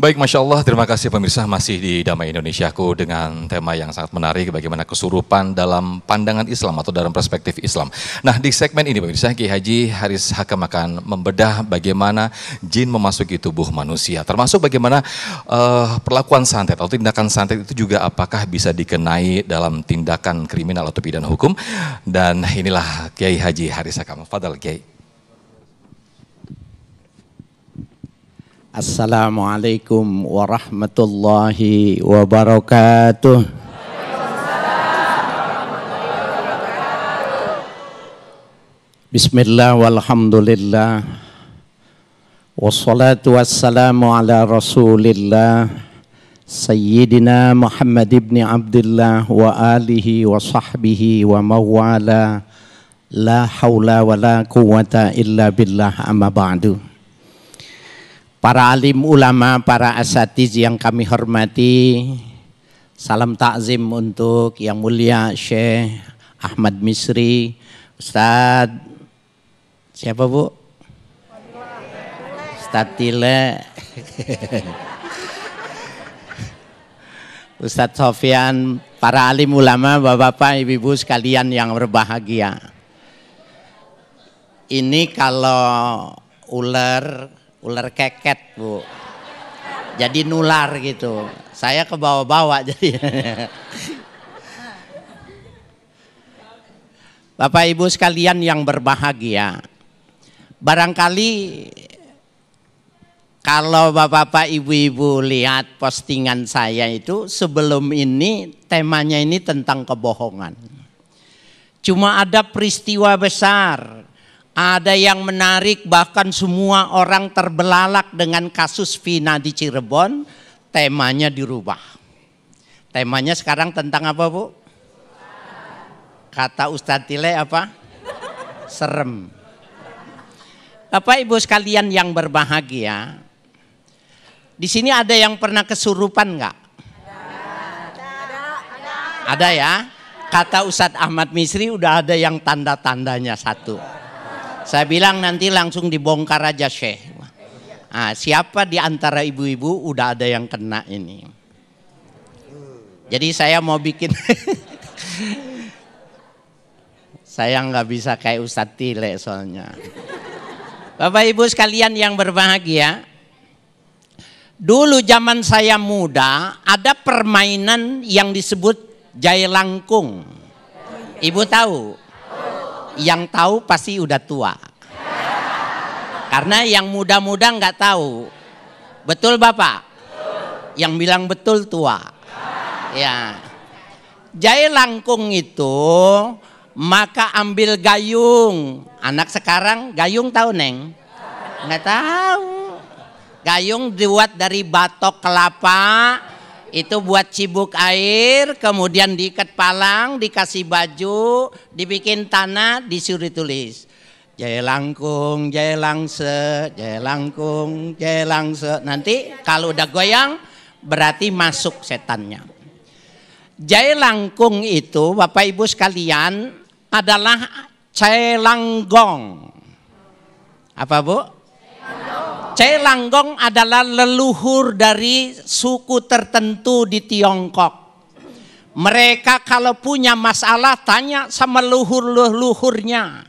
Baik, Masya Allah, terima kasih pemirsa, masih di Damai Indonesiaku dengan tema yang sangat menarik, bagaimana kesurupan dalam pandangan Islam atau dalam perspektif Islam. Nah, di segmen ini pemirsa, Kiai Haji Haris Hakam akan membedah bagaimana jin memasuki tubuh manusia, termasuk bagaimana perlakuan santet atau tindakan santet itu juga apakah bisa dikenai dalam tindakan kriminal atau pidana hukum. Dan inilah Kiai Haji Haris Hakam. Fadal Kiai. Assalamualaikum warahmatullahi wabarakatuh. Bismillah walhamdulillah. Wassalatu wassalamu ala rasulillah Sayyidina Muhammad ibn Abdullah wa alihi wa sahbihi wa mawala. La hawla wa la quwata illa billah, amma ba'du. Para alim ulama, para asatiz yang kami hormati, salam takzim untuk yang mulia Syekh Ahmad Misri, Ustadz siapa Bu? Ustadz Tile, Ustadz Sofyan, para alim ulama, bapak-bapak, ibu-ibu sekalian yang berbahagia. Ini kalau ular keket Bu, jadi nular gitu, saya ke bawah-bawah jadi. Bapak Ibu sekalian yang berbahagia, barangkali kalau bapak-bapak ibu-ibu lihat postingan saya itu sebelum ini, temanya ini tentang kebohongan. Cuma ada peristiwa besar, ada yang menarik, bahkan semua orang terbelalak dengan kasus Vina di Cirebon. Temanya dirubah. Temanya sekarang tentang apa Bu? Kata Ustadz Tile apa? Serem. Bapak Ibu sekalian yang berbahagia, di sini ada yang pernah kesurupan nggak? Ada ya. Kata Ustadz Ahmad Misri udah ada yang tanda-tandanya satu. Saya bilang nanti langsung dibongkar aja Syekh. Nah, siapa di antara ibu-ibu udah ada yang kena ini? Jadi saya mau bikin, saya nggak bisa kayak Ustadz Tile soalnya. Bapak Ibu sekalian yang berbahagia, dulu zaman saya muda ada permainan yang disebut jai langkung. Ibu tahu? Yang tahu pasti udah tua. Karena yang muda-muda nggak tahu. Betul Bapak? Yang bilang betul tua. Ya. Jai langkung itu maka ambil gayung. Anak sekarang gayung tahu Neng? Nggak tahu. Gayung dibuat dari batok kelapa. Itu buat cibuk air, kemudian diikat palang, dikasih baju, dibikin tanah, disuruh tulis jai langkung, jai langse, jai langkung, jai langse. Nanti kalau udah goyang berarti masuk setannya. Jai langkung itu Bapak Ibu sekalian adalah celanggong. Apa Bu? Celanggong adalah leluhur dari suku tertentu di Tiongkok. Mereka kalau punya masalah tanya sama luhur-luhurnya.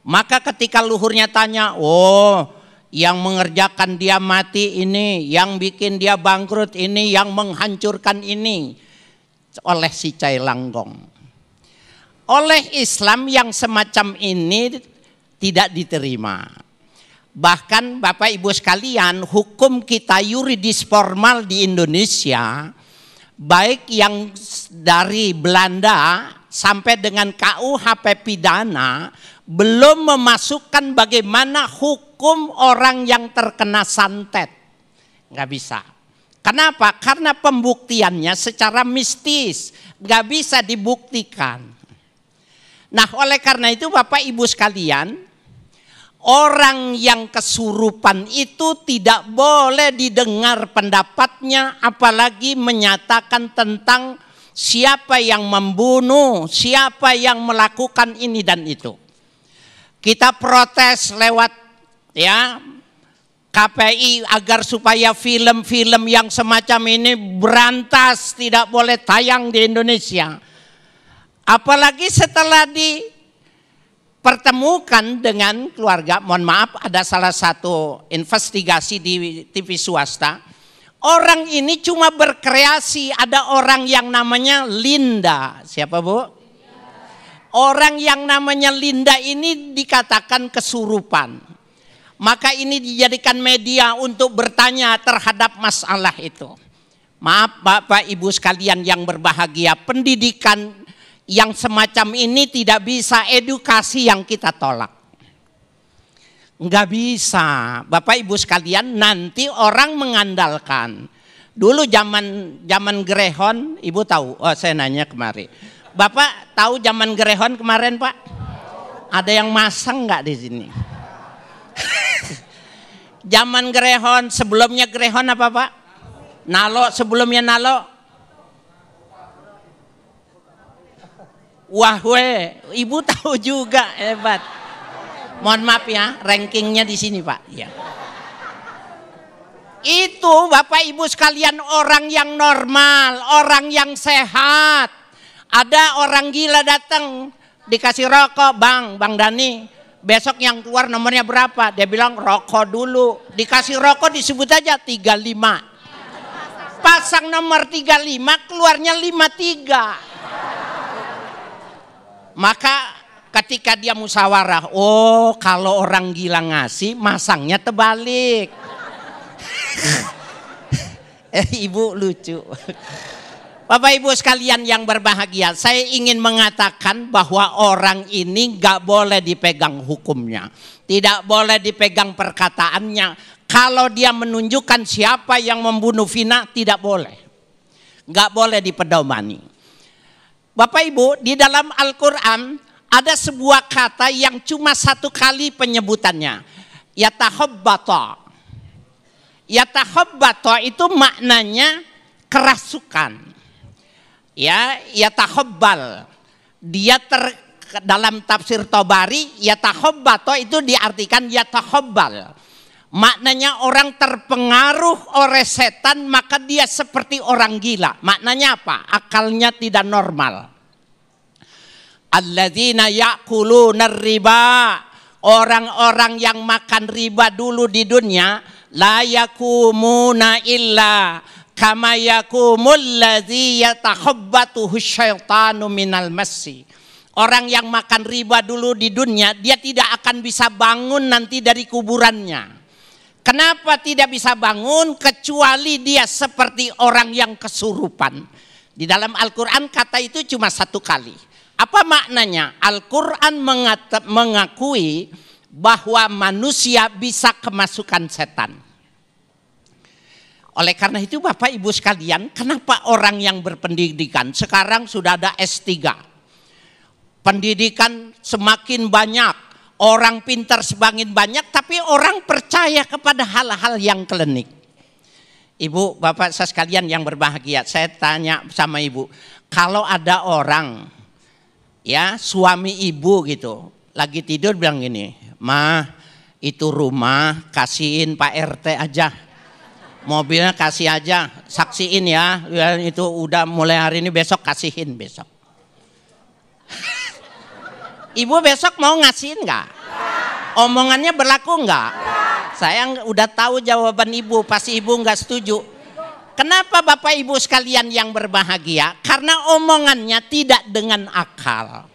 Maka ketika luhurnya tanya, oh yang mengerjakan dia mati ini, yang bikin dia bangkrut ini, yang menghancurkan ini. Oleh si celanggong. Oleh Islam yang semacam ini tidak diterima. Bahkan Bapak Ibu sekalian, hukum kita yuridis formal di Indonesia, baik yang dari Belanda sampai dengan KUHP pidana, belum memasukkan bagaimana hukum orang yang terkena santet. Nggak bisa. Kenapa? Karena pembuktiannya secara mistis, nggak bisa dibuktikan. Nah, oleh karena itu Bapak Ibu sekalian, orang yang kesurupan itu tidak boleh didengar pendapatnya, apalagi menyatakan tentang siapa yang membunuh, siapa yang melakukan ini dan itu. Kita protes lewat ya KPI agar supaya film-film yang semacam ini berantas, tidak boleh tayang di Indonesia. Apalagi setelah dipertemukan dengan keluarga, mohon maaf, ada salah satu investigasi di TV swasta, orang ini cuma berkreasi, ada orang yang namanya Linda. Siapa Bu? Orang yang namanya Linda ini dikatakan kesurupan. Maka ini dijadikan media untuk bertanya terhadap masalah itu. Maaf Bapak Ibu sekalian yang berbahagia, pendidikan yang semacam ini tidak bisa edukasi yang kita tolak. Enggak bisa. Bapak Ibu sekalian, nanti orang mengandalkan. Dulu zaman Grehon, Ibu tahu? Oh, saya nanya kemarin. Bapak tahu zaman Grehon kemarin, Pak? Ada yang masang enggak di sini? Zaman Grehon, sebelumnya Grehon apa Pak? Nalo, sebelumnya Nalo. Wah Ibu tahu juga, hebat. Mohon maaf ya, rankingnya di sini Pak. Ya. Itu Bapak Ibu sekalian orang yang normal, orang yang sehat. Ada orang gila datang, dikasih rokok, Bang Dani. Besok yang keluar nomornya berapa? Dia bilang rokok dulu. Dikasih rokok disebut aja 35. Pasang nomor 35 keluarnya 53. Maka ketika dia musyawarah, oh kalau orang gila ngasih masangnya terbalik. Ibu lucu. Bapak Ibu sekalian yang berbahagia, saya ingin mengatakan bahwa orang ini gak boleh dipegang hukumnya. Tidak boleh dipegang perkataannya. Kalau dia menunjukkan siapa yang membunuh Vina, tidak boleh. Gak boleh dipedomani. Bapak Ibu, di dalam Al-Quran ada sebuah kata yang cuma satu kali penyebutannya. Yatahobbata. Yatahobbata itu maknanya kerasukan. Ya tahobbal. Dia dalam tafsir Tobari, yatahobbato itu diartikan yatahobbal. Maknanya orang terpengaruh oleh setan, maka dia seperti orang gila. Maknanya apa? Akalnya tidak normal. Alladzina ya'kuluna riba. Orang-orang yang makan riba dulu di dunia, la yakumuna illa kama yakumul ladzi yatakhabbatuhu syaitanu minal massi. Orang yang makan riba dulu di dunia, dia tidak akan bisa bangun nanti dari kuburannya. Kenapa tidak bisa bangun? Kecuali dia seperti orang yang kesurupan. Di dalam Al-Quran kata itu cuma satu kali. Apa maknanya? Al-Quran mengakui bahwa manusia bisa kemasukan setan. Oleh karena itu Bapak Ibu sekalian, kenapa orang yang berpendidikan sekarang sudah ada S3. Pendidikan semakin banyak, orang pintar semakin banyak, tapi orang percaya kepada hal-hal yang klinik. Ibu, Bapak saya sekalian yang berbahagia, saya tanya sama Ibu, kalau ada orang, ya suami Ibu gitu, lagi tidur bilang gini, "Ma, itu rumah kasihin Pak RT aja. Mobilnya kasih aja, saksiin ya, itu udah mulai hari ini, besok kasihin besok." Ibu besok mau ngasihin nggak? Omongannya berlaku nggak? Saya udah tahu jawaban Ibu, pasti Ibu nggak setuju. Kenapa Bapak Ibu sekalian yang berbahagia? Karena omongannya tidak dengan akal.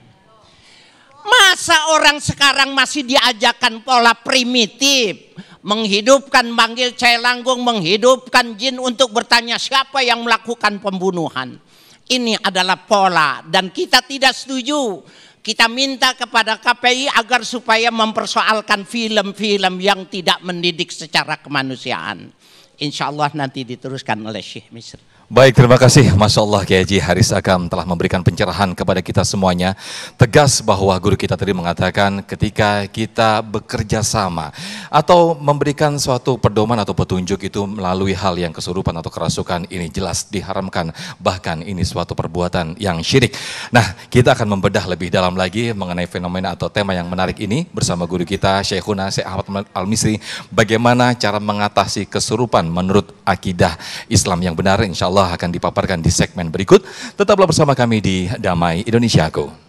Masa orang sekarang masih diajarkan pola primitif, menghidupkan manggil celanggung, menghidupkan jin untuk bertanya siapa yang melakukan pembunuhan. Ini adalah pola dan kita tidak setuju. Kita minta kepada KPI agar supaya mempersoalkan film-film yang tidak mendidik secara kemanusiaan. Insya Allah nanti diteruskan oleh Syekh Misri. Baik, terima kasih. Masya Allah, Kiai Haji Haris Agam telah memberikan pencerahan kepada kita semuanya. Tegas bahwa guru kita tadi mengatakan ketika kita bekerja sama atau memberikan suatu pedoman atau petunjuk itu melalui hal yang kesurupan atau kerasukan, ini jelas diharamkan. Bahkan ini suatu perbuatan yang syirik. Nah, kita akan membedah lebih dalam lagi mengenai fenomena atau tema yang menarik ini bersama guru kita Syekhuna Syekh Ahmad Al-Misri. Bagaimana cara mengatasi kesurupan menurut akidah Islam yang benar, insya Allah akan dipaparkan di segmen berikut. Tetaplah bersama kami di Damai Indonesiaku.